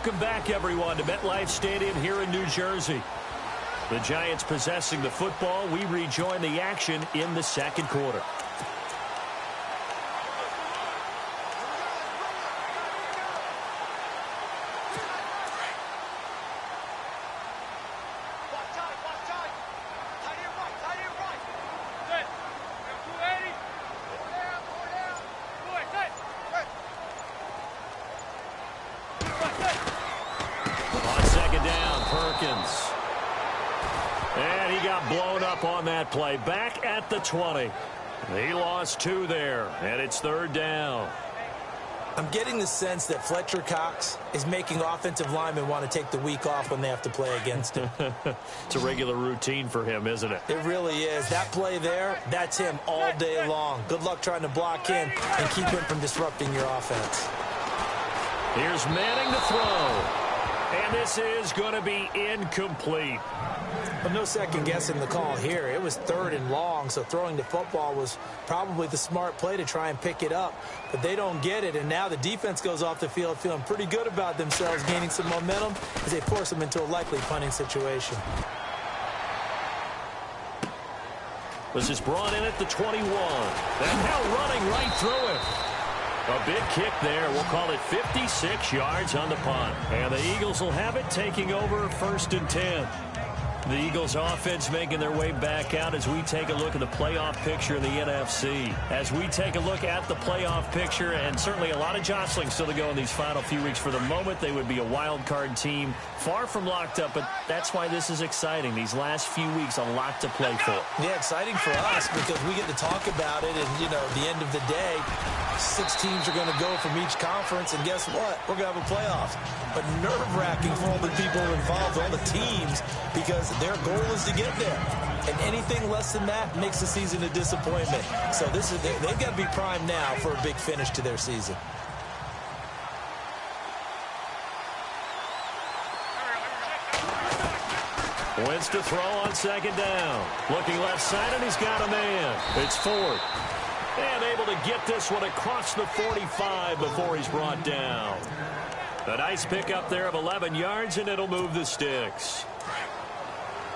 Welcome back, everyone, to MetLife Stadium here in New Jersey. The Giants possessing the football. We rejoin the action in the second quarter. And he got blown up on that play. Back at the 20. He lost 2 there, and it's 3rd down. I'm getting the sense that Fletcher Cox is making offensive linemen want to take the week off when they have to play against him. It's a regular routine for him, isn't it? It really is. That play there, that's him all day long. Good luck trying to block him and keep him from disrupting your offense. Here's Manning to throw. And this is going to be incomplete. But no second guessing the call here. It was 3rd and long, so throwing the football was probably the smart play to try and pick it up. But they don't get it, and now the defense goes off the field feeling pretty good about themselves, gaining some momentum as they force them into a likely punting situation. This is brought in at the 21. And now running right through it. A big kick there. We'll call it 56 yards on the punt. And the Eagles will have it, taking over 1st and 10. The Eagles offense making their way back out as we take a look at the playoff picture in the NFC. As we take a look at the playoff picture, and certainly a lot of jostling still to go in these final few weeks. For the moment, they would be a wild card team, far from locked up, but that's why this is exciting. These last few weeks, a lot to play for. Yeah, exciting for us because we get to talk about it, and, you know, at the end of the day, 6 teams are going to go from each conference, and guess what? We're going to have a playoff. But nerve-wracking for all the people involved, all the teams, because their goal is to get there. And anything less than that makes the season a disappointment. So they've got to be primed now for a big finish to their season. Wentz to throw on 2nd down. Looking left side, and he's got a man. It's Ford. And able to get this one across the 45 before he's brought down. A nice pickup there of 11 yards, and it'll move the sticks.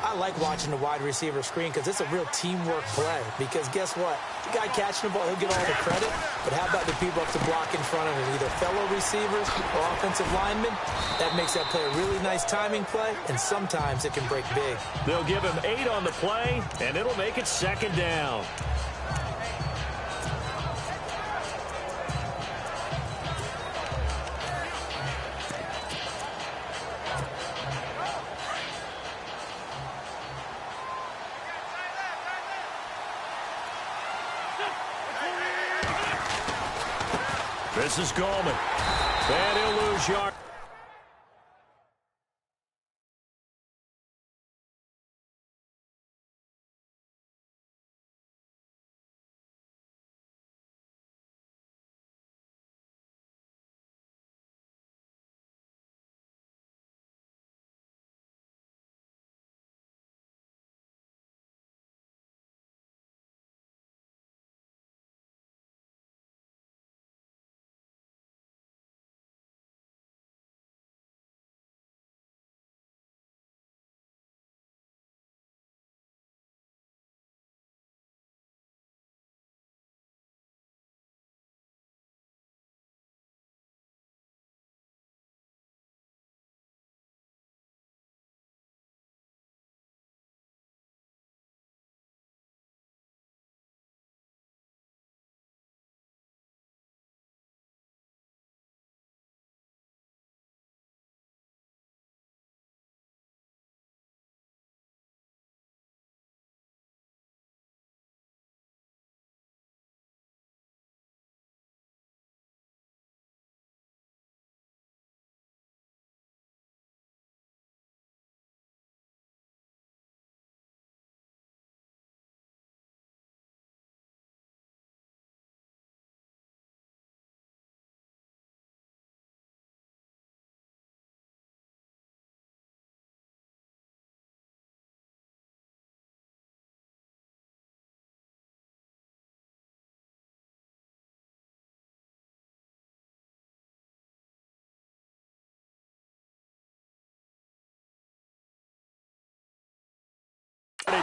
I like watching the wide receiver screen because it's a real teamwork play. Because guess what? The guy catching the ball, he'll get all the credit. But how about the people up to block in front of him? Either fellow receivers or offensive linemen. That makes that play a really nice timing play, and sometimes it can break big. They'll give him 8 on the play, and it'll make it 2nd down. This is Gallman. And he'll lose yard.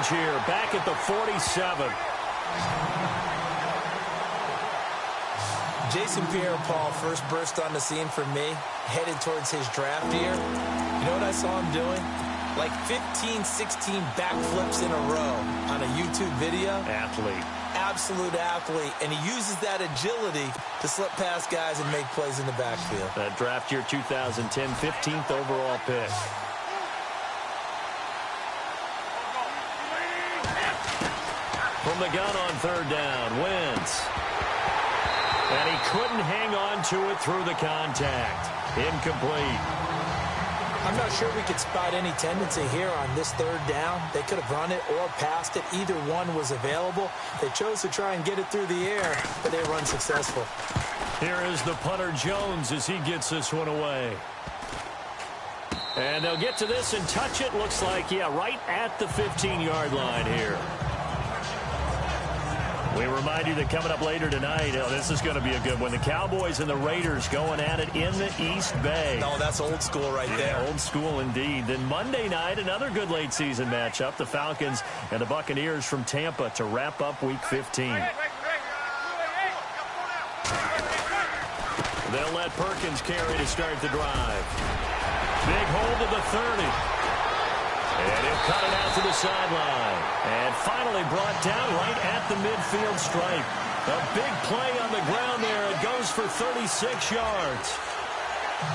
yardage here, back at the 47. Jason Pierre-Paul first burst on the scene for me, headed towards his draft year. You know what I saw him doing? Like 15, 16 backflips in a row on a YouTube video. Athlete. Absolute athlete. And he uses that agility to slip past guys and make plays in the backfield. That draft year 2010, 15th overall pick. From the gun on third down, Wentz. And he couldn't hang on to it through the contact. Incomplete. I'm not sure we could spot any tendency here on this third down. They could have run it or passed it. Either one was available. They chose to try and get it through the air, but they were unsuccessful. Here is the punter Jones as he gets this one away. And they'll get to this and touch it. Looks like, yeah, right at the 15-yard line here. We remind you that coming up later tonight, this is going to be a good one. The Cowboys and the Raiders going at it in the East Bay. Oh, that's old school right there. Old school indeed. Then Monday night, another good late season matchup. The Falcons and the Buccaneers from Tampa to wrap up Week 15. They'll let Perkins carry to start the drive. Big hold to the 30. And he'll cut it out to the sideline. And finally brought down right at the midfield stripe. A big play on the ground there. It goes for 36 yards.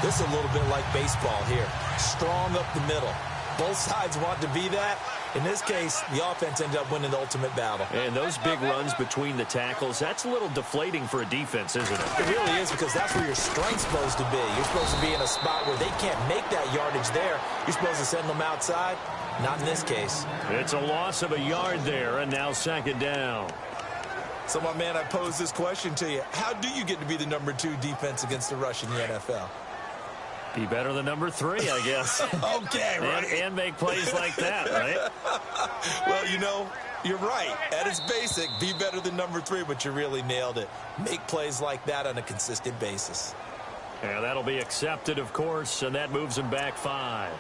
This is a little bit like baseball here. Strong up the middle. Both sides want to be that. In this case, the offense ended up winning the ultimate battle. And those big runs between the tackles, that's a little deflating for a defense, isn't it? It really is, because that's where your strength's supposed to be. You're supposed to be in a spot where they can't make that yardage there. You're supposed to send them outside. Not in this case. It's a loss of a yard there, and now second down. So, my man, I pose this question to you. How do you get to be the number 2 defense against the rush in the NFL? Be better than number 3, I guess. Okay, right. And make plays like that, right? Well, you know, you're right. At its basic, be better than number 3, but you really nailed it. Make plays like that on a consistent basis. And that'll be accepted, of course, and that moves him back 5.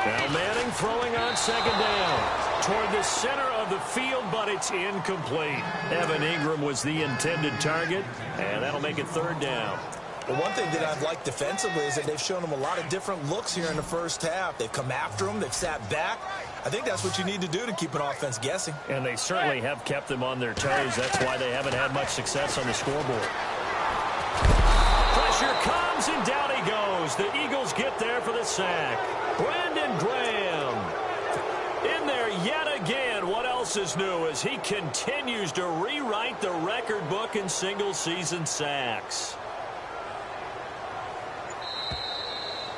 Now Manning throwing on second down toward the center of the field, but it's incomplete. Evan Ingram was the intended target, and that'll make it third down. Well, one thing that I've liked defensively is that they've shown them a lot of different looks here in the first half. They've come after them. They've sat back. I think that's what you need to do to keep an offense guessing. And they certainly have kept them on their toes. That's why they haven't had much success on the scoreboard. Pressure comes, and down he goes. The Eagles get there for the sack. Brandon Graham in there yet again. What else is new as he continues to rewrite the record book in single-season sacks.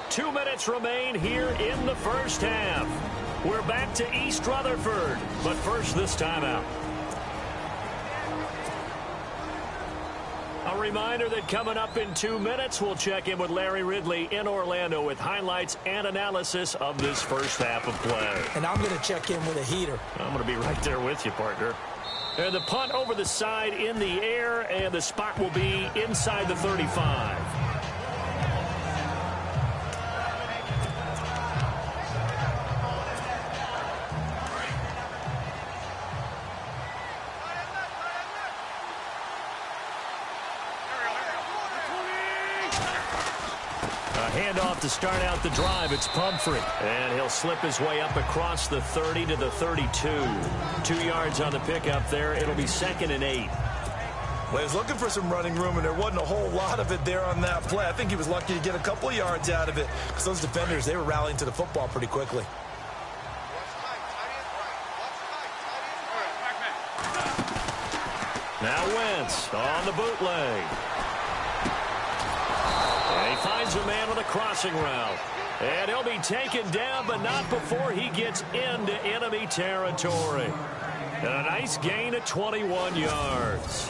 2 minutes remain here in the first half. We're back to East Rutherford, but first this timeout. A reminder that coming up in 2 minutes, we'll check in with Larry Ridley in Orlando with highlights and analysis of this first half of play. And I'm going to check in with a heater. I'm going to be right there with you, partner. And the punt over the side in the air, and the spot will be inside the 35. Handoff to start out the drive. It's Pumphrey. And he'll slip his way up across the 30 to the 32. 2 yards on the pickup there. It'll be 2nd and 8. Well, he was looking for some running room, and there wasn't a whole lot of it there on that play. I think he was lucky to get a couple of yards out of it because those defenders, they were rallying to the football pretty quickly. Now Wentz on the bootleg. And he finds a man on a crossing route. And he'll be taken down, but not before he gets into enemy territory. And a nice gain of 21 yards.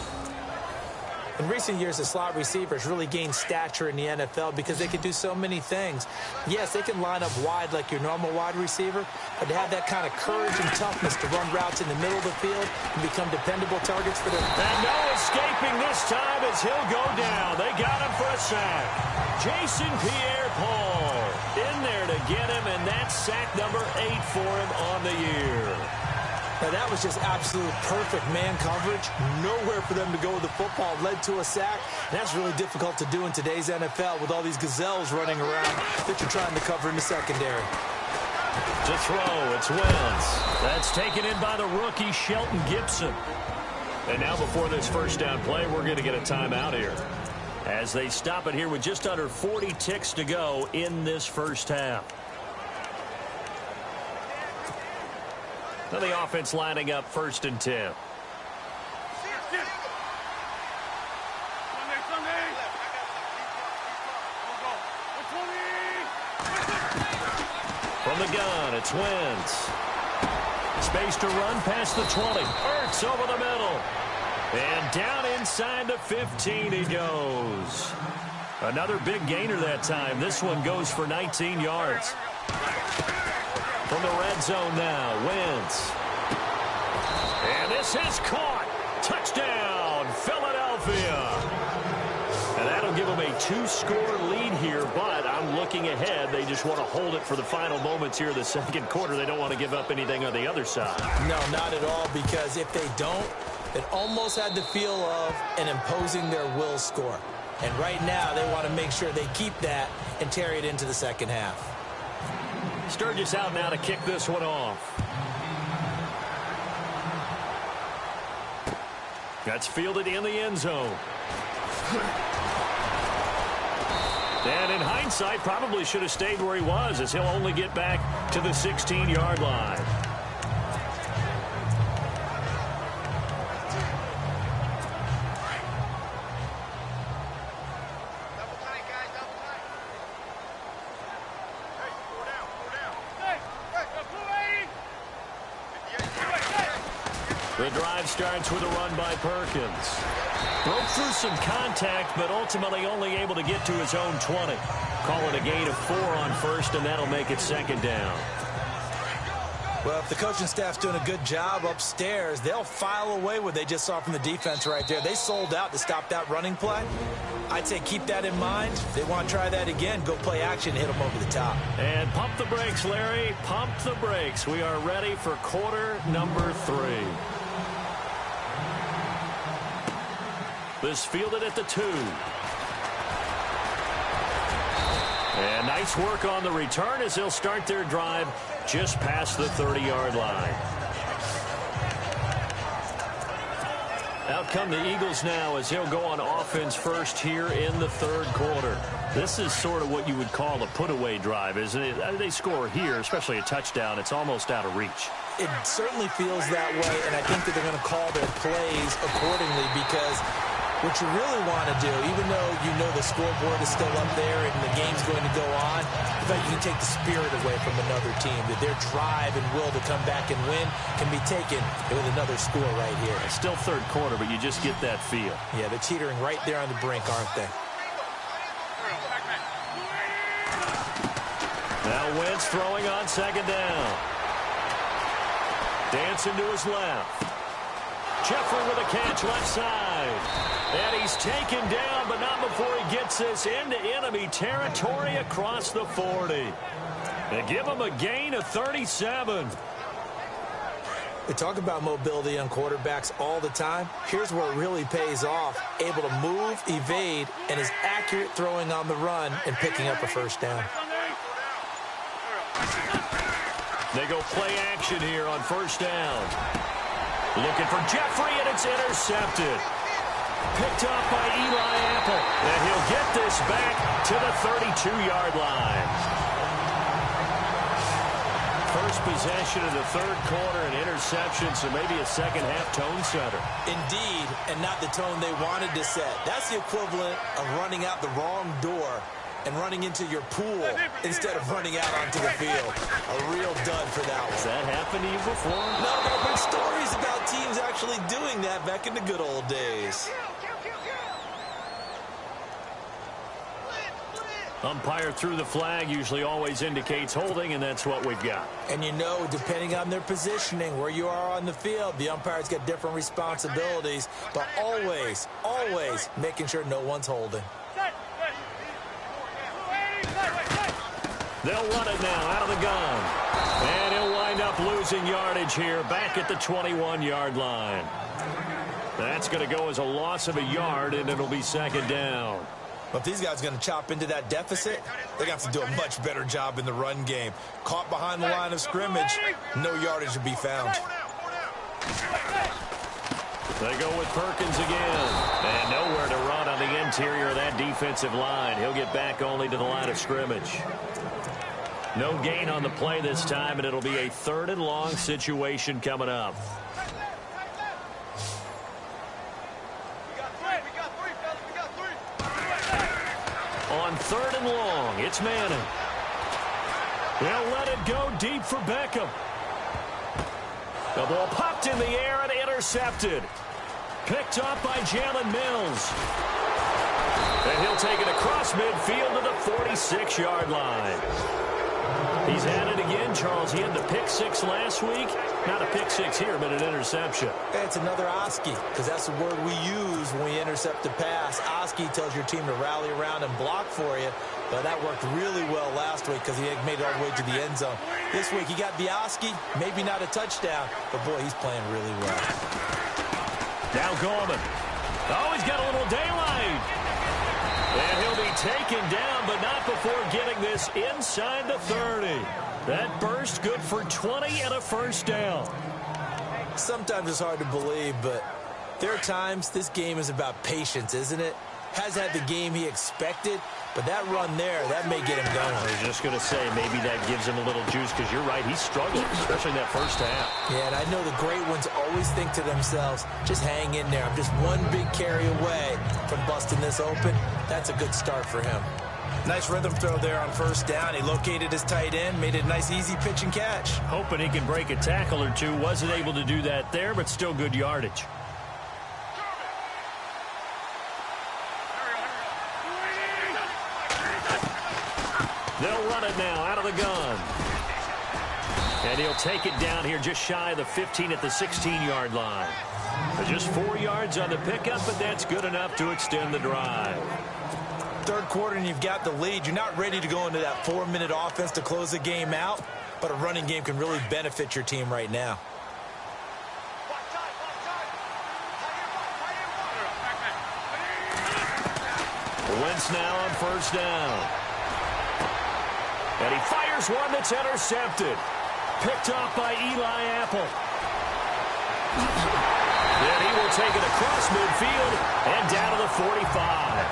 In recent years, the slot receivers really gained stature in the NFL because they can do so many things. Yes, they can line up wide like your normal wide receiver, but to have that kind of courage and toughness to run routes in the middle of the field and become dependable targets for their... And no escaping this time as he'll go down. They got him for a sack. Jason Pierre-Paul in there to get him, and that's sack number 8 for him on the year. Now, that was just absolute perfect man coverage. Nowhere for them to go with the football. Led to a sack. That's really difficult to do in today's NFL with all these gazelles running around that you're trying to cover in the secondary. To throw, it's Wentz. That's taken in by the rookie, Shelton Gibson. And now before this first down play, we're going to get a timeout here, as they stop it here with just under 40 ticks to go in this first half. Now the offense lining up 1st and 10. From the gun, it's Wentz. Space to run past the 20. Ertz over the middle. And down inside the 15 he goes. Another big gainer that time. This one goes for 19 yards. From the red zone now, Wentz. And this is caught. Touchdown, Philadelphia. And that'll give them a 2-score lead here, but I'm looking ahead. They just want to hold it for the final moments here of the second quarter. They don't want to give up anything on the other side. No, not at all, because if they don't, it almost had the feel of an imposing their will score. And right now, they want to make sure they keep that and carry it into the second half. Sturgis out now to kick this one off. That's fielded in the end zone. And in hindsight, probably should have stayed where he was, as he'll only get back to the 16-yard line. The drive starts with a run by Perkins. Broke through some contact, but ultimately only able to get to his own 20. Call it a gain of 4 on first, and that'll make it 2nd down. Well, if the coaching staff's doing a good job upstairs, they'll file away what they just saw from the defense right there. They sold out to stop that running play. I'd say keep that in mind. If they want to try that again, go play action and hit them over the top. And pump the brakes, Larry. Pump the brakes. We are ready for quarter number 3. This fielded at the 2. And nice work on the return as they'll start their drive just past the 30-yard line. Out come the Eagles now as they'll go on offense first here in the 3rd quarter. This is sort of what you would call a put-away drive, isn't it? They score here, especially a touchdown. It's almost out of reach. It certainly feels that way, and I think that they're going to call their plays accordingly, because what you really want to do, even though you know the scoreboard is still up there and the game's going to go on, I think you can take the spirit away from another team, that their drive and will to come back and win can be taken with another score right here. It's still 3rd quarter, but you just get that feel. Yeah, they're teetering right there on the brink, aren't they? Now Wentz throwing on 2nd down. Dancing to his left. Jeffrey with a catch left side. And he's taken down, but not before he gets this into enemy territory across the 40. They give him a gain of 37. They talk about mobility on quarterbacks all the time. Here's where it really pays off. Able to move, evade, and is accurate throwing on the run and picking up a 1st down. They go play action here on 1st down. Looking for Jeffrey, and it's intercepted. Picked up by Eli Apple. And he'll get this back to the 32-yard line. First possession of the 3rd quarter, an interception, so maybe a second-half tone setter. Indeed, and not the tone they wanted to set. That's the equivalent of running out the wrong door and running into your pool instead of running out onto the field. A real dud for that one. Has that happened to you before? No, there have been stories about teams actually doing that back in the good old days. Umpire threw the flag, usually always indicates holding, and that's what we've got. And you know, depending on their positioning, where you are on the field, the umpire's got different responsibilities, but always, always making sure no one's holding. They'll run it now out of the gun. And he'll wind up losing yardage here back at the 21-yard line. That's going to go as a loss of a yard, and it'll be second down. But if these guys are going to chop into that deficit, they're going to have to do a much better job in the run game. Caught behind the line of scrimmage, no yardage to be found. They go with Perkins again. And nowhere to run on the interior of that defensive line. He'll get back only to the line of scrimmage. No gain on the play this time, and it'll be a 3rd and long situation coming up. On 3rd and long, it's Manning. They'll let it go deep for Beckham. The ball popped in the air and intercepted. Picked up by Jalen Mills. And he'll take it across midfield to the 46-yard line. He's at it again, Charles. He had the pick 6 last week. Not a pick 6 here, but an interception. It's another Oski, because that's the word we use when we intercept a pass. Oski tells your team to rally around and block for you. But that worked really well last week because he had made it all the way to the end zone. This week he got the Oski, maybe not a touchdown, but boy, he's playing really well. Now Gorman. Oh, he's got a little daylight. And he'll be taken down, but not before getting this inside the 30. That burst good for 20 and a first down. Sometimes it's hard to believe, but there are times this game is about patience, isn't it? Has had the game he expected, but that run there, that may get him going. I was just going to say, maybe that gives him a little juice, because you're right, he struggled, especially in that first half. Yeah, and I know the great ones always think to themselves, just hang in there. I'm just one big carry away from busting this open. That's a good start for him. Nice rhythm throw there on first down. He located his tight end, made it a nice, easy pitch and catch. Hoping he can break a tackle or two. Wasn't able to do that there, but still good yardage. They'll run it now out of the gun. And he'll take it down here just shy of the 15 at the 16-yard line. Just 4 yards on the pickup, but that's good enough to extend the drive. Third quarter and you've got the lead. You're not ready to go into that 4-minute offense to close the game out, but a running game can really benefit your team right now. Wentz now on first down. And he fires one that's intercepted. Picked off by Eli Apple. Then he will take it across midfield and down to the 45.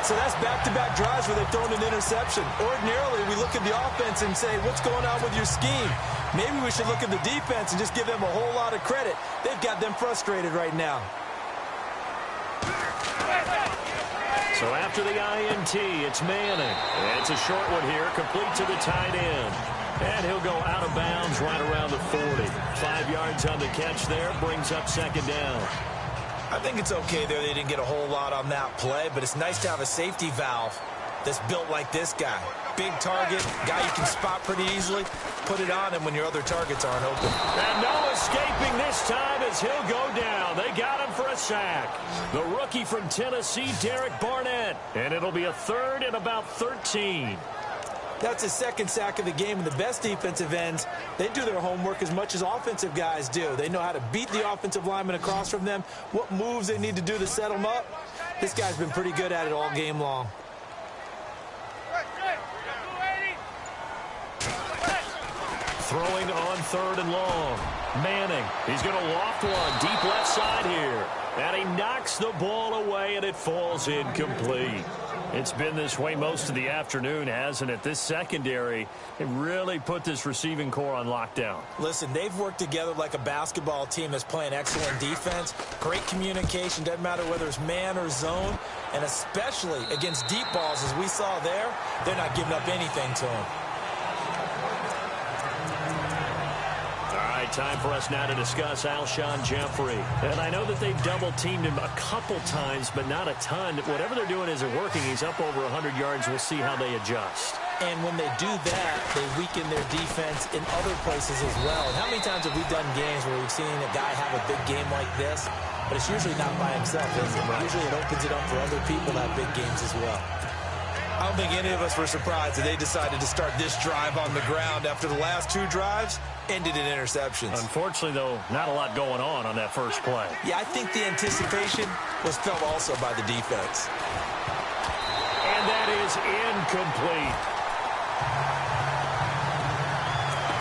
So that's back-to-back drives where they've thrown an interception. Ordinarily, we look at the offense and say, what's going on with your scheme? Maybe we should look at the defense and just give them a whole lot of credit. They've got them frustrated right now. So after the INT, it's Manning. And it's a short one here, complete to the tight end. And he'll go out of bounds right around the 40. 5 yards on the catch there, brings up second down. I think it's okay there. They didn't get a whole lot on that play, but it's nice to have a safety valve that's built like this guy. Big target, guy you can spot pretty easily. Put it on him when your other targets aren't open. And no escaping this time as he'll go down. They got him for a sack. The rookie from Tennessee, Derek Barnett. And it'll be a third and about 13. That's his second sack of the game, and the best defensive ends, they do their homework as much as offensive guys do. They know how to beat the offensive lineman across from them, what moves they need to do to set them up. This guy's been pretty good at it all game long. Throwing on third and long. Manning, he's going to loft one deep left side here. And he knocks the ball away, and it falls incomplete. It's been this way most of the afternoon, hasn't it? This secondary, it really put this receiving core on lockdown. Listen, they've worked together like a basketball team that's playing excellent defense. Great communication, doesn't matter whether it's man or zone. And especially against deep balls, as we saw there, they're not giving up anything to them. time for us now to discuss Alshon Jeffrey. And I know that they've double-teamed him a couple times, but not a ton. Whatever they're doing isn't working. He's up over 100 yards. We'll see how they adjust. And when they do that, they weaken their defense in other places as well. And how many times have we done games where we've seen a guy have a big game like this, but it's usually not by himself, is it? Usually it opens it up for other people to have big games as well. I don't think any of us were surprised that they decided to start this drive on the ground after the last 2 drives ended in interceptions. Unfortunately, though, not a lot going on that first play. Yeah, I think the anticipation was felt also by the defense. And that is incomplete.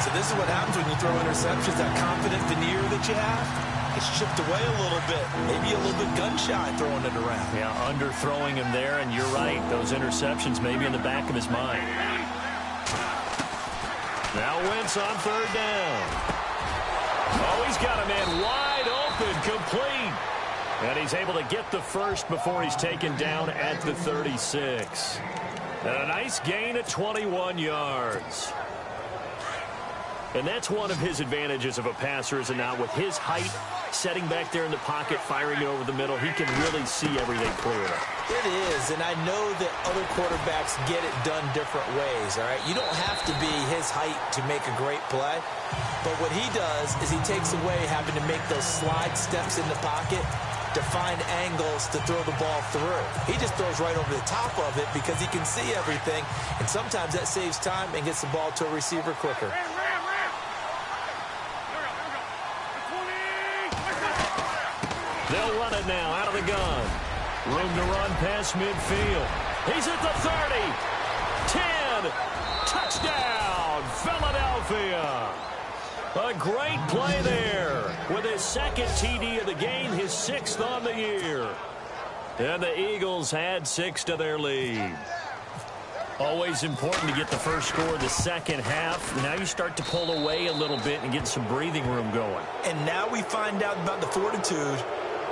So this is what happens when you throw interceptions, that confident veneer that you have. It's chipped away a little bit. Maybe a little bit gun-shy throwing it around. Yeah, underthrowing him there, and you're right. Those interceptions maybe in the back of his mind. Now Wentz on 3rd down. Oh, he's got a man wide open, complete. And he's able to get the first before he's taken down at the 36. And a nice gain at 21 yards. And that's one of his advantages of a passer, is it not? With his height, setting back there in the pocket, firing it over the middle, he can really see everything clearly. It is, and I know that other quarterbacks get it done different ways, all right? You don't have to be his height to make a great play, but what he does is he takes away having to make those slide steps in the pocket to find angles to throw the ball through. He just throws right over the top of it because he can see everything, and sometimes that saves time and gets the ball to a receiver quicker. They'll run it now out of the gun. Room to run past midfield. He's at the 30. 10. Touchdown, Philadelphia. A great play there with his 2nd TD of the game, his 6th on the year. And the Eagles add 6 to their lead. Always important to get the first score of the second half. Now you start to pull away a little bit and get some breathing room going. And now we find out about the fortitude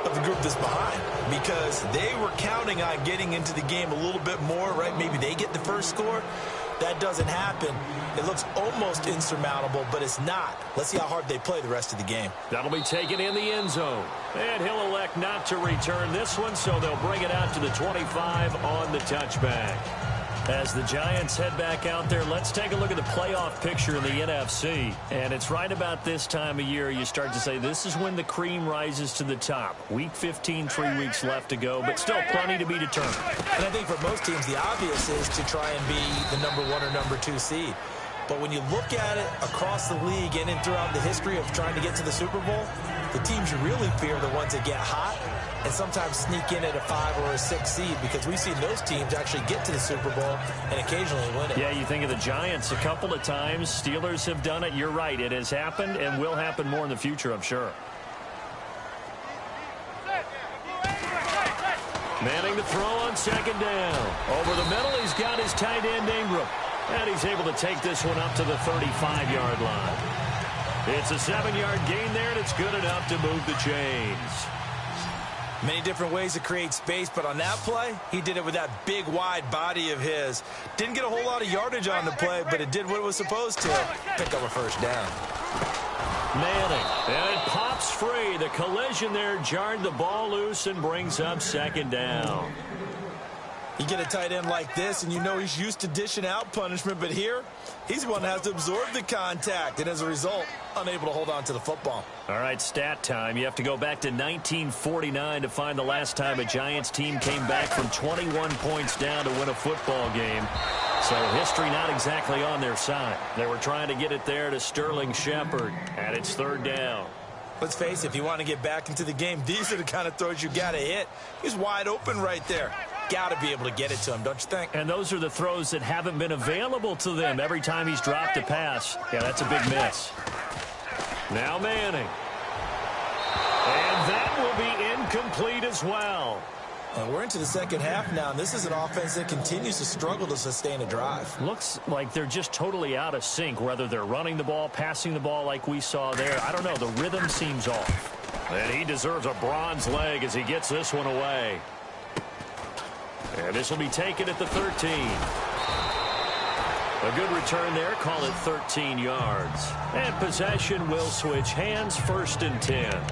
of the group that's behind, because they were counting on getting into the game a little bit more, right? Maybe they get the first score. That doesn't happen. It looks almost insurmountable, but it's not. Let's see how hard they play the rest of the game. That'll be taken in the end zone. And he'll elect not to return this one, so they'll bring it out to the 25 on the touchback. As the Giants head back out there, let's take a look at the playoff picture in the NFC. And it's right about this time of year you start to say this is when the cream rises to the top. Week 15, 3 weeks left to go, but still plenty to be determined. And I think for most teams, the obvious is to try and be the number 1 or number 2 seed. But when you look at it across the league and throughout the history of trying to get to the Super Bowl, the teams you really fear are the ones that get hot and sometimes sneak in at a 5 or a 6 seed, because we've seen those teams actually get to the Super Bowl and occasionally win it. Yeah, you think of the Giants a couple of times. Steelers have done it. You're right. It has happened and will happen more in the future, I'm sure. Manning to throw on 2nd down. Over the middle, he's got his tight end Ingram. And he's able to take this one up to the 35-yard line. It's a 7-yard gain there, and it's good enough to move the chains. Many different ways to create space, but on that play, he did it with that big, wide body of his. Didn't get a whole lot of yardage on the play, but it did what it was supposed to. Pick up a first down. Manning, and it pops free. The collision there jarred the ball loose and brings up 2nd down. You get a tight end like this, and you know he's used to dishing out punishment, but here, he's the one that has to absorb the contact, and as a result, unable to hold on to the football. All right, stat time. You have to go back to 1949 to find the last time a Giants team came back from 21 points down to win a football game. So history not exactly on their side. They were trying to get it there to Sterling Shepard, and it's 3rd down. Let's face it, if you want to get back into the game, these are the kind of throws you got to hit. He's wide open right there. Got to be able to get it to him, don't you think? And those are the throws that haven't been available to them every time he's dropped a pass. Yeah, that's a big miss. Now Manning. And that will be incomplete as well. And we're into the second half now, and this is an offense that continues to struggle to sustain a drive. Looks like they're just totally out of sync, whether they're running the ball, passing the ball like we saw there. I don't know. The rhythm seems off. And he deserves a bronze leg as he gets this one away. And this will be taken at the 13. A good return there. Call it 13 yards. And possession will switch hands, 1st and 10.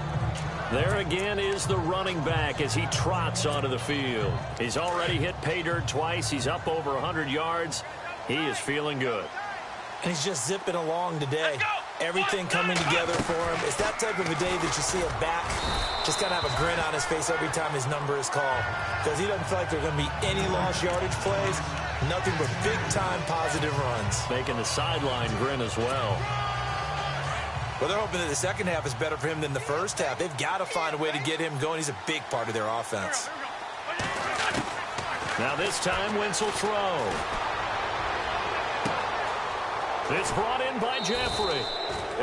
There again is the running back as he trots onto the field. He's already hit pay dirt twice. He's up over 100 yards. He is feeling good. And he's just zipping along today. Everything coming together for him. It's that type of a day that you see a back just kind of have a grin on his face every time his number is called. Because he doesn't feel like there are going to be any lost yardage plays. Nothing but big-time positive runs. Making the sideline grin as well. Well, they're hoping that the second half is better for him than the first half. They've got to find a way to get him going. He's a big part of their offense. Now this time, Wentz will throw. It's brought in by Jeffrey.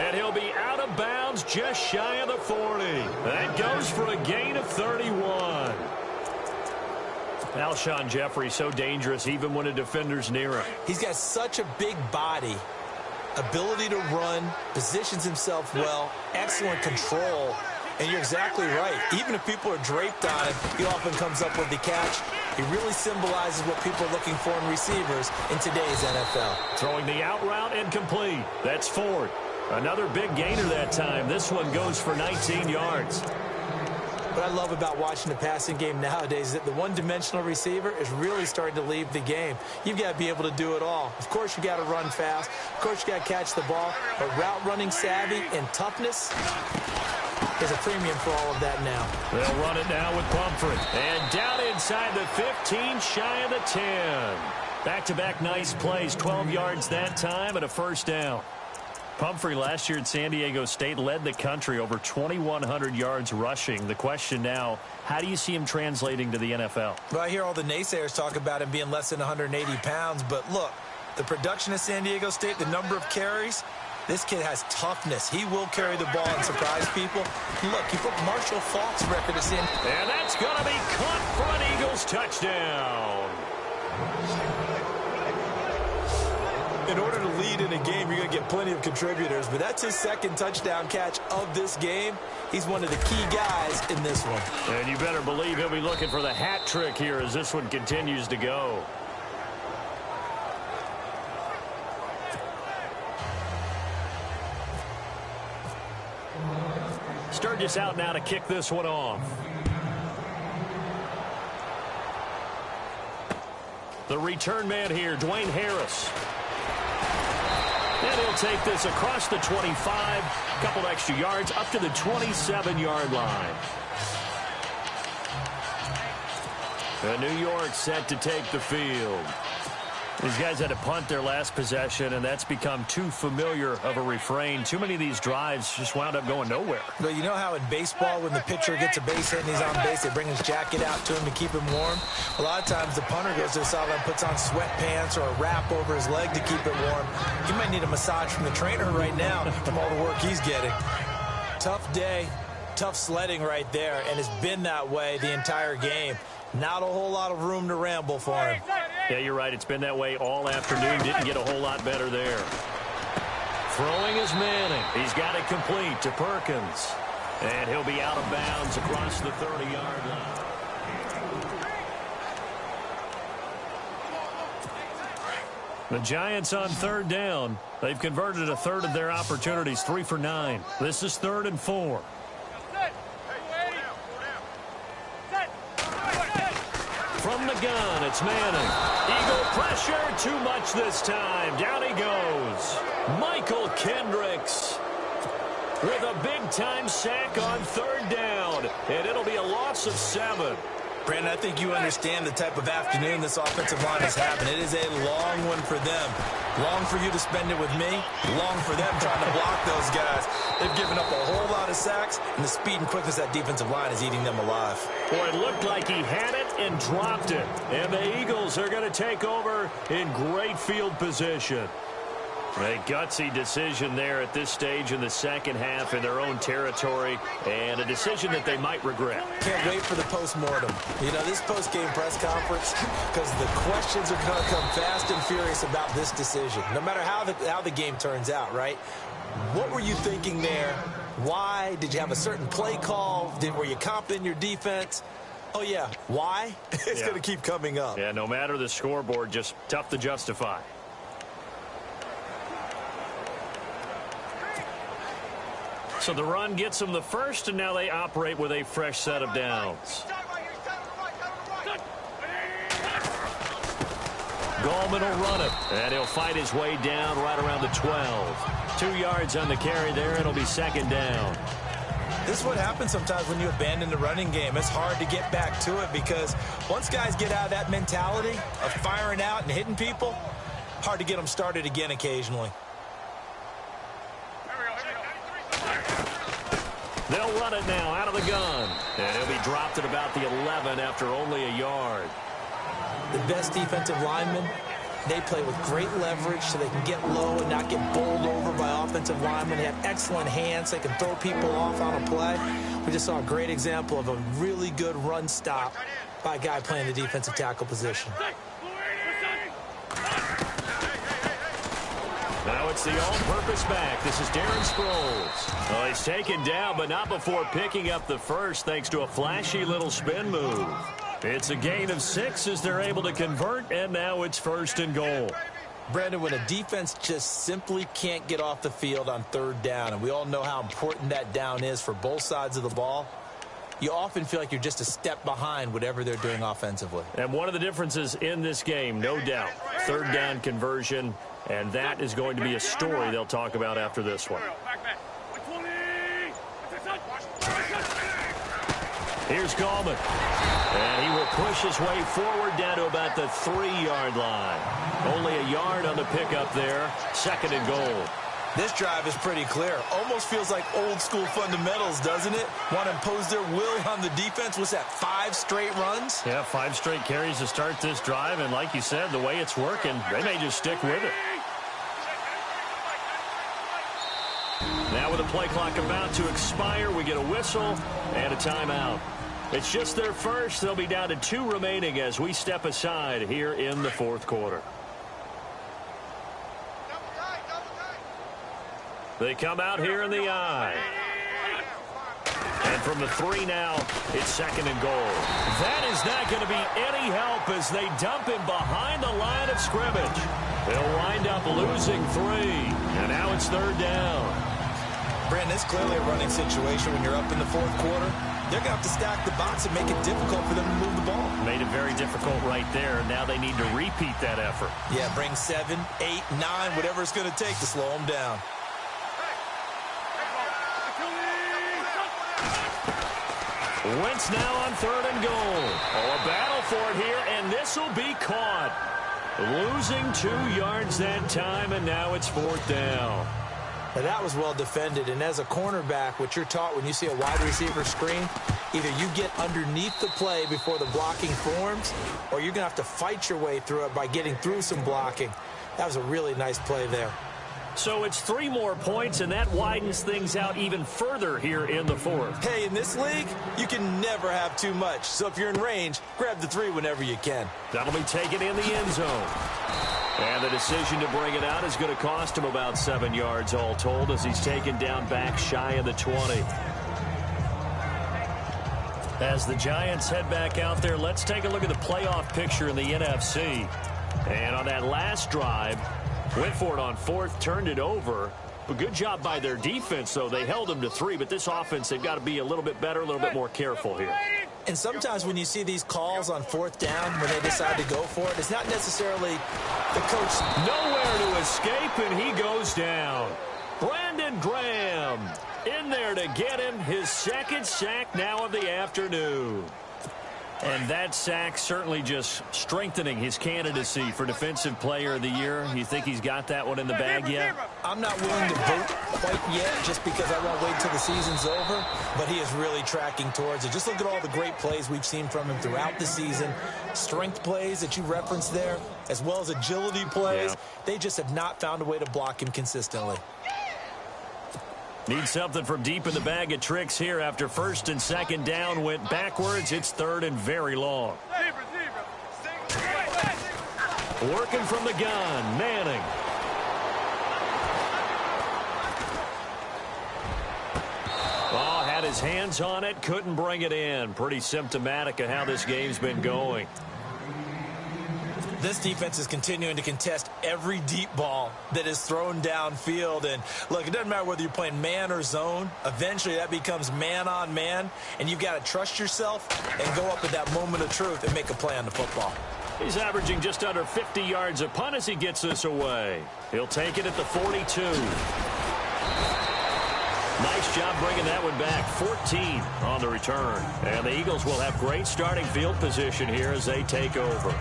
And he'll be out of bounds just shy of the 40. That goes for a gain of 31. Alshon Jeffrey so dangerous even when a defender's near him. He's got such a big body, ability to run, positions himself well, excellent control. And you're exactly right. Even if people are draped on him, he often comes up with the catch. He really symbolizes what people are looking for in receivers in today's NFL. Throwing the out route and complete. That's Ford. Another big gainer that time. This one goes for 19 yards. What I love about watching the passing game nowadays is that the one-dimensional receiver is really starting to leave the game. You've got to be able to do it all. Of course, you got to run fast. Of course, you got to catch the ball. But route running savvy and toughness is a premium for all of that now. They'll run it now with Pumphrey. And down inside the 15, shy of the 10. Back-to-back nice plays, 12 yards that time and a first down. Pumphrey last year at San Diego State led the country over 2,100 yards rushing. The question now, how do you see him translating to the NFL? Well, I hear all the naysayers talk about him being less than 180 pounds, but look, the production at San Diego State, the number of carries, this kid has toughness. He will carry the ball and surprise people. Look, he put Marshall Faulk's record to sin. And that's going to be caught for an Eagles touchdown. In order to lead in a game, you're going to get plenty of contributors, but that's his second touchdown catch of this game. He's one of the key guys in this one. And you better believe he'll be looking for the hat trick here as this one continues to go. Sturgis out now to kick this one off. The return man here, Dwayne Harris. And he'll take this across the 25, a couple extra yards, up to the 27-yard line. And New York set to take the field. These guys had to punt their last possession, and that's become too familiar of a refrain. Too many of these drives just wound up going nowhere. Well, you know how in baseball, when the pitcher gets a base hit and he's on base, they bring his jacket out to him to keep him warm? A lot of times the punter goes to the sideline, puts on sweatpants or a wrap over his leg to keep it warm. He might need a massage from the trainer right now from all the work he's getting. Tough day, tough sledding right there, and it's been that way the entire game. Not a whole lot of room to ramble for him. Yeah, you're right. It's been that way all afternoon. Didn't get a whole lot better there. Throwing is Manning. He's got it complete to Perkins. And he'll be out of bounds across the 30-yard line. The Giants on third down. They've converted a third of their opportunities, 3 for 9. This is 3rd and 4. From the gun, it's Manning. Eagle pressure, too much this time. Down he goes. Michael Kendricks with a big-time sack on third down. And it'll be a loss of 7. Brandon, I think you understand the type of afternoon this offensive line is having. It is a long one for them. Long for you to spend it with me. Long for them trying to block those guys. They've given up a whole lot of sacks, and the speed and quickness of that defensive line is eating them alive. Boy, it looked like he had it and dropped it. And the Eagles are going to take over in great field position. A gutsy decision there at this stage in the second half in their own territory, and a decision that they might regret. Can't wait for the post-mortem. You know, this post-game press conference, because the questions are going to come fast and furious about this decision, no matter how the game turns out, right? What were you thinking there? Why? Did you have a certain play call? Were you confident in your defense? Oh, yeah. Why? It's going to keep coming up. Yeah, no matter the scoreboard, just tough to justify. So the run gets them the first, and now they operate with a fresh set of downs. Gallman will run it, and he'll fight his way down right around the 12. 2 yards on the carry there. It'll be second down. This is what happens sometimes when you abandon the running game. It's hard to get back to it because once guys get out of that mentality of firing out and hitting people, hard to get them started again occasionally. They'll run it now out of the gun. And he'll be dropped at about the 11 after only a yard. The best defensive linemen, they play with great leverage so they can get low and not get bowled over by offensive linemen. They have excellent hands. They can throw people off on a play. We just saw a great example of a really good run stop by a guy playing the defensive tackle position. Now it's the all-purpose back. This is Darren Sproles. Well, he's taken down, but not before picking up the first thanks to a flashy little spin move. It's a gain of 6 as they're able to convert, and now it's 1st and goal. Brandon, when a defense just simply can't get off the field on 3rd down, and we all know how important that down is for both sides of the ball, you often feel like you're just a step behind whatever they're doing offensively. And one of the differences in this game, no doubt, 3rd down conversion, and that is going to be a story they'll talk about after this one. Here's Gallman. And he will push his way forward down to about the 3-yard line. Only a yard on the pickup there. 2nd and goal. This drive is pretty clear. Almost feels like old school fundamentals, doesn't it? Want to impose their will on the defense. Was that 5 straight runs? Yeah, 5 straight carries to start this drive. And like you said, the way it's working, they may just stick with it. Now with the play clock about to expire, we get a whistle and a timeout. It's just their first. They'll be down to 2 remaining as we step aside here in the 4th quarter. They come out here in the I. And from the 3 now, it's 2nd and goal. That is not going to be any help as they dump him behind the line of scrimmage. They'll wind up losing 3. And now it's 3rd down. Brandon, it's clearly a running situation when you're up in the 4th quarter. They're going to have to stack the box and make it difficult for them to move the ball. Made it very difficult right there. Now they need to repeat that effort. Yeah, bring 7, 8, 9, whatever it's going to take to slow them down. Wentz now on 3rd and goal. Oh, a battle for it here, and this will be caught. Losing 2 yards that time, and now it's 4th down. Now that was well defended, and as a cornerback, what you're taught when you see a wide receiver screen, either you get underneath the play before the blocking forms, or you're going to have to fight your way through it by getting through some blocking. That was a really nice play there. So it's 3 more points, and that widens things out even further here in the 4th. Hey, in this league, you can never have too much. So if you're in range, grab the 3 whenever you can. That'll be taken in the end zone. And the decision to bring it out is going to cost him about 7 yards all told as he's taken down back shy of the 20. As the Giants head back out there, let's take a look at the playoff picture in the NFC. And on that last drive, went for it on 4th, turned it over. But good job by their defense, though. They held them to 3, but this offense, they've got to be a little bit better, a little bit more careful here. And sometimes when you see these calls on 4th down, when they decide to go for it, it's not necessarily the coach. Nowhere to escape, and he goes down. Brandon Graham in there to get him his 2nd sack now of the afternoon. And that sack certainly just strengthening his candidacy for Defensive Player of the Year. You think he's got that one in the bag yet? I'm not willing to vote quite yet just because I won't wait until the season's over, but he is really tracking towards it. Just look at all the great plays we've seen from him throughout the season. Strength plays that you referenced there, as well as agility plays. Yeah. They just have not found a way to block him consistently. Need something from deep in the bag of tricks here after 1st and 2nd down went backwards. It's 3rd and very long. Working from the gun, Manning. Oh, had his hands on it, couldn't bring it in. Pretty symptomatic of how this game's been going. This defense is continuing to contest every deep ball that is thrown downfield. And, look, it doesn't matter whether you're playing man or zone. Eventually, that becomes man-on-man, and you've got to trust yourself and go up at that moment of truth and make a play on the football. He's averaging just under 50 yards a punt as he gets this away. He'll take it at the 42. Nice job bringing that one back. 14 on the return. And the Eagles will have great starting field position here as they take over.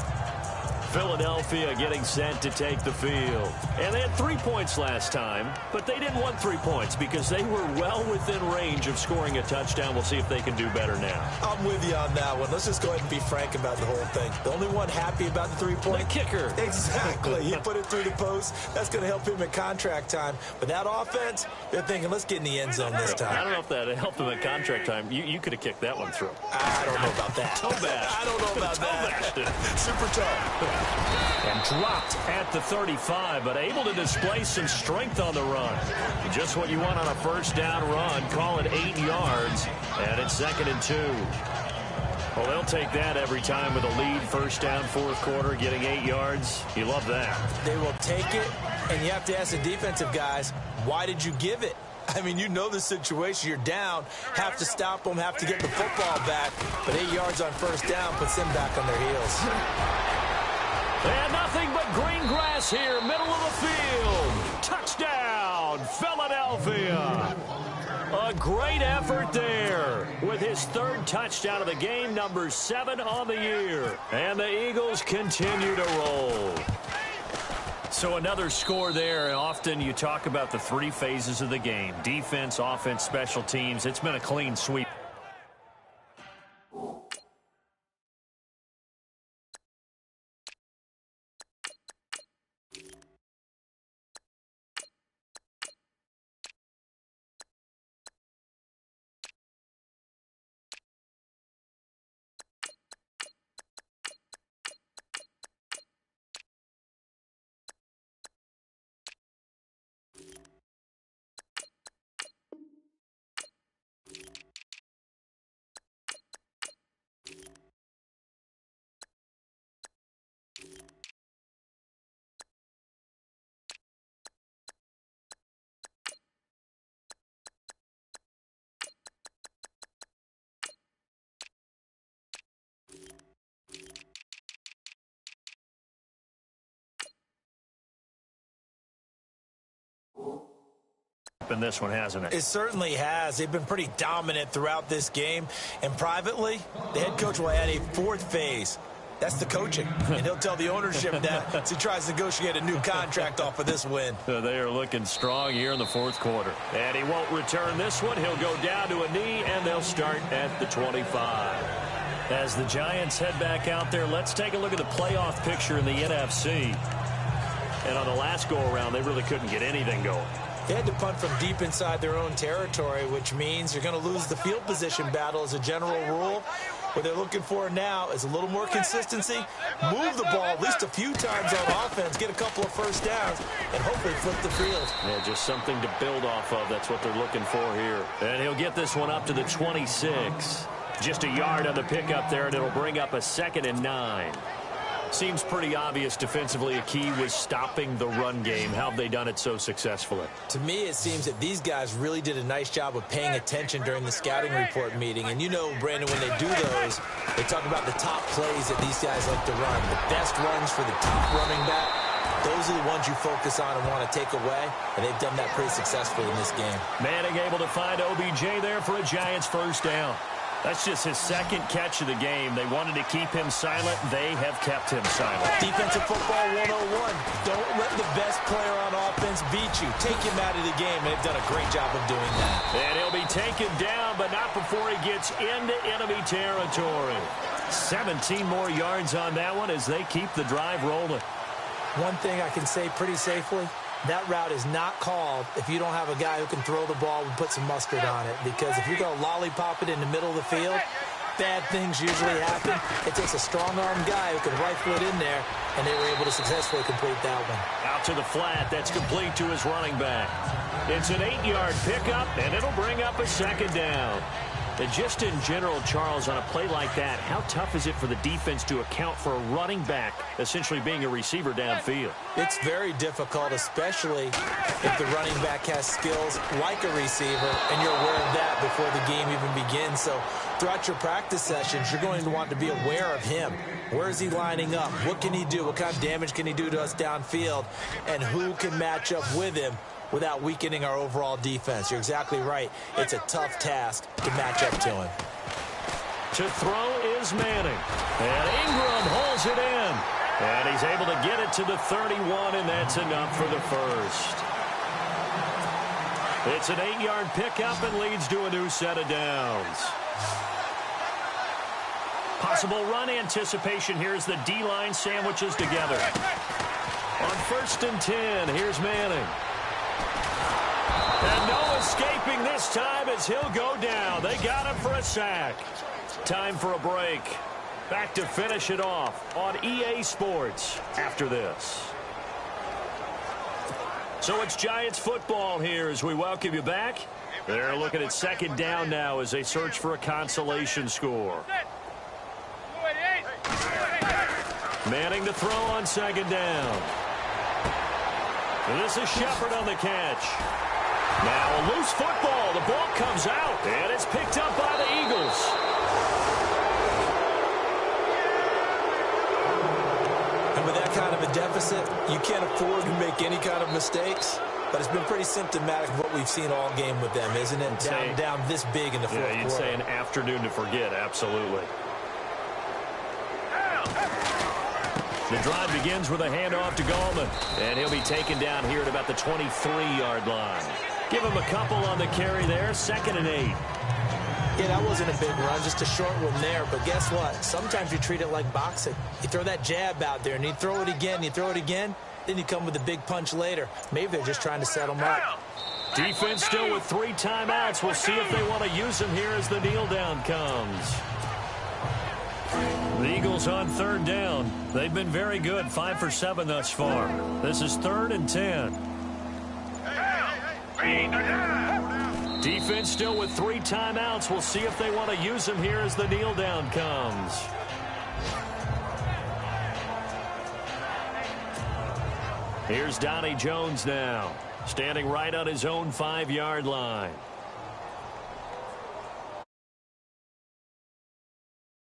Philadelphia getting set to take the field. And they had 3 points last time, but they didn't want 3 points because they were well within range of scoring a touchdown. We'll see if they can do better now. I'm with you on that one. Let's just go ahead and be frank about the whole thing. The only one happy about the 3-point? The kicker. Exactly. He put it through the post. That's going to help him at contract time. But that offense, they're thinking, let's get in the end zone this time. I don't know if that helped him at contract time. You could have kicked that one through. I don't know about that. Toe bash. I don't know about that. Super toe. And dropped at the 35, but able to display some strength on the run. Just what you want on a first down run. Call it 8 yards, and it's 2nd and 2. Well, they'll take that every time with a lead. First down, fourth quarter, getting 8 yards. You love that. They will take it, and you have to ask the defensive guys, why did you give it? I mean, you know the situation. You're down, have to stop them, have to get the football back. But 8 yards on first down puts them back on their heels. And nothing but green grass here, middle of the field. Touchdown, Philadelphia. A great effort there with his 3rd touchdown of the game, number 7 on the year. And the Eagles continue to roll. So another score there. Often you talk about the 3 phases of the game: defense, offense, special teams. It's been a clean sweep. In this one, hasn't it? It certainly has. They've been pretty dominant throughout this game. And privately, the head coach will add a 4th phase. That's the coaching. And he'll tell the ownership that as he tries to negotiate a new contract off of this win. They are looking strong here in the fourth quarter. And he won't return this one. He'll go down to a knee, and they'll start at the 25. As the Giants head back out there, let's take a look at the playoff picture in the NFC. And on the last go-around, they really couldn't get anything going. They had to punt from deep inside their own territory, which means you're going to lose the field position battle as a general rule. What they're looking for now is a little more consistency, move the ball at least a few times on offense, get a couple of first downs, and hopefully flip the field. Yeah, just something to build off of. That's what they're looking for here. And he'll get this one up to the 26. Just a yard on the pickup there, and it'll bring up a 2nd and 9. Seems pretty obvious defensively a key was stopping the run game. How have they done it so successfully? To me, it seems that these guys really did a nice job of paying attention during the scouting report meeting. And you know, Brandon, when they do those, they talk about the top plays that these guys like to run. The best runs for the top running back. Those are the ones you focus on and want to take away. And they've done that pretty successfully in this game. Manning able to find OBJ there for a Giants first down. That's just his 2nd catch of the game. They wanted to keep him silent. They have kept him silent. Defensive football 101. Don't let the best player on offense beat you. Take him out of the game, and they've done a great job of doing that. And he'll be taken down, but not before he gets into enemy territory. 17 more yards on that one as they keep the drive rolling. One thing I can say pretty safely, that route is not called if you don't have a guy who can throw the ball and put some mustard on it. Because if you're going to lollipop it in the middle of the field, bad things usually happen. It takes a strong-arm guy who can rifle it in there, and they were able to successfully complete that one. Out to the flat. That's complete to his running back. It's an 8-yard pickup, and it'll bring up a 2nd down. And just in general, Charles, on a play like that, how tough is it for the defense to account for a running back essentially being a receiver downfield? It's very difficult, especially if the running back has skills like a receiver, and you're aware of that before the game even begins. So throughout your practice sessions, you're going to want to be aware of him. Where is he lining up? What can he do? What kind of damage can he do to us downfield? And who can match up with him without weakening our overall defense? You're exactly right. It's a tough task to match up to him. To throw is Manning. And Ingram holds it in. And he's able to get it to the 31, and that's enough for the first. It's an 8-yard pickup and leads to a new set of downs. Possible run anticipation here as the D-line sandwiches together. On 1st and 10, here's Manning. And no escaping this time as he'll go down. They got him for a sack. Time for a break. Back to finish it off on EA Sports after this. So it's Giants football here as we welcome you back. They're looking at 2nd down now as they search for a consolation score. Manning to throw on 2nd down. And this is Shepard on the catch. Now a loose football. The ball comes out, and it's picked up by the Eagles. And with that kind of a deficit, you can't afford to make any kind of mistakes. But it's been pretty symptomatic of what we've seen all game with them, isn't it? Down this big in the fourth quarter. You'd say an afternoon to forget, absolutely. The drive begins with a handoff to Gallman. And he'll be taken down here at about the 23-yard line. Give him a couple on the carry there, 2nd and 8. Yeah, that wasn't a big run, just a short one there. But guess what? Sometimes you treat it like boxing. You throw that jab out there, and you throw it again, you throw it again, then you come with a big punch later. Maybe they're just trying to set them up. Defense still with 3 timeouts. We'll see if they want to use them here as the kneel down comes. The Eagles on 3rd down. They've been very good, 5 for 7 thus far. This is 3rd and 10. Defense still with 3 timeouts. We'll see if they want to use them here as the kneel down comes. Here's Donnie Jones now, standing right on his own 5-yard line.